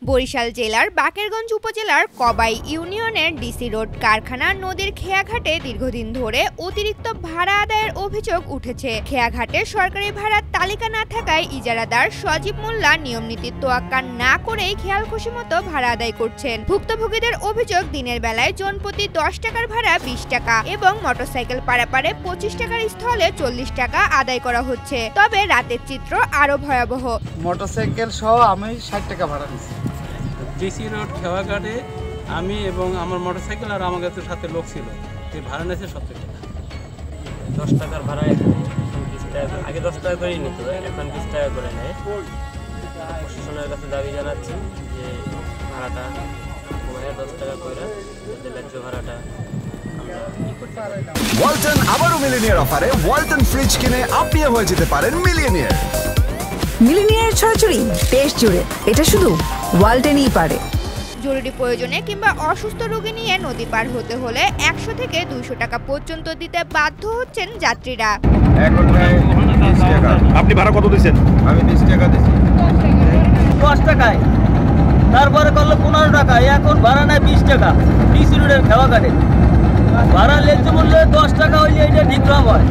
বরিশাল জেলার বাকেরগঞ্জ উপজেলার কবাই ইউনিয়নের ডিসি রোড কারখানা নদীর খেয়াঘাটে দীর্ঘদিন ধরে অতিরিক্ত ভাড়া আদায়ের অভিযোগ উঠেছে। খেয়াঘাটে সরকারি ভাড়ার তালিকা না থাকায় ইজারাদার সজীব মোল্লা নিয়মনীতির তোয়াক্কা না করেই খেয়ালখুশি মতো ভাড়া আদায় করছেন। ভুক্তভোগীদের অভিযোগ, দিনের বেলায় জনপ্রতি 10 টাকার ভাড়া 20 টাকা এবং মোটরসাইকেল পারাপারে 25 টাকার স্থলে 40 টাকা আদায় করা হচ্ছে। তবে রাতের চিত্র আরো ভয়াবহ। মোটরসাইকেল সহ আমি 60 টাকা ভাড়া দিচ্ছি। ডিসি রোড খেয়াঘাটে আমি এবং আমার মোটরসাইকেল আর আমার কাছে সাথে লোক ছিল, যে ভাড়া নিয়েছে 70 টাকা। 10 টাকার ভাড়া আগে 10 টাকা করেই নিত, এখন 20 টাকা করে নেয়। প্রশাসনের কাছে দাবি জানাচ্ছি যে ভাড়াটা 10 টাকা করে ন্যায্য ভাড়াটা ওয়ালটন আবারও মিলিনিয়ার অফারে ওয়ালটন ফ্রিজ কিনে আপনিও হয়ে যেতে পারেন মিলিয়নিয়ার। মিলিনিয়ার ছড়াছড়ি দেশ জুড়ে, এটা শুধু ওয়ালটনই পারে। জরুরি প্রয়োজনে কিংবা অসুস্থ রোগী নিয়ে নদী পার হতে হলে 100 থেকে 200 টাকা পর্যন্ত দিতে বাধ্য হচ্ছেন যাত্রীরা। আপনি ভাড়া কত দিচ্ছেন? আমি 20 টাকা দিচ্ছি। 10 টাকায়, তারপরে করলো 15 টাকা, এখন ভাড়া নেয় 20 টাকা। ডিসি রোডের খেয়াঘাটে ভাড়া লেখতে বললে 10 টাকা হইলে এটা ঠিক হয়।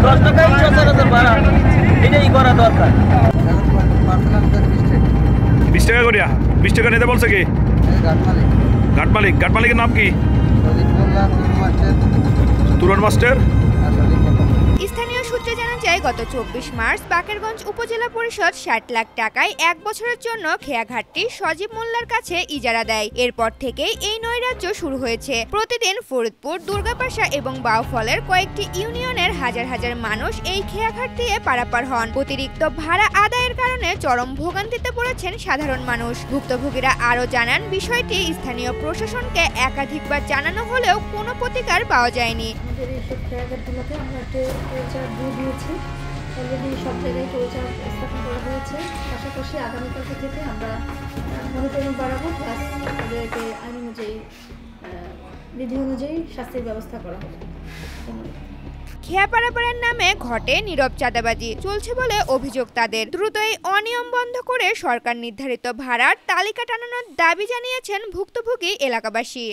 10 টাকায় সচরাচর ভাড়া, এটাই করা দরকার। 20 টাকা করিয়া 20 টাকা নিতে বলছে কি? ঘাট মালিকের নাম কি? তুরন মাস্টার। স্থানীয় সূত্রে জানা যায়, গত 24 মার্চ বাকেরগঞ্জ উপজেলা পরিষদ 60 লাখ টাকায় 1 বছরের জন্য খেয়াঘাটটি সজীব মোল্লার কাছে ইজারা দেয়। এরপর থেকেই এই নৈরাজ্য শুরু হয়েছে। প্রতিদিন ফরিদপুর, দুর্গাপাশা এবং বাউফলের কয়েকটি ইউনিয়নের হাজার হাজার মানুষ এই খেয়াঘাট দিয়ে পারাপার হন। অতিরিক্ত ভাড়া আদায়ের কারণে চরম ভোগান্তিতে পড়েছেন সাধারণ মানুষ। ভুক্তভোগীরা আরও জানান, বিষয়টি স্থানীয় প্রশাসনকে একাধিকবার জানানো হলেও কোনো প্রতিকার পাওয়া যায়নি। দিয়েছি অলরেডি সব জায়গায় পরিচার স্থাপন করা হয়েছে। পাশাপাশি আগামীকাল থেকে আমরা মনিটরিং বাড়াবো, প্লাস তাদেরকে আইন অনুযায়ী বিধি অনুযায়ী শাস্তির ব্যবস্থা করা হবে। খেয়া পারাপারের নামে ঘটে নীরব চাঁদাবাজি চলছে বলে অভিযোগ তাদের। দ্রুতই অনিয়ম বন্ধ করে সরকার নির্ধারিত ভাড়ার তালিকা টানানোর দাবি জানিয়েছেন ভুক্তভোগী এলাকাবাসী।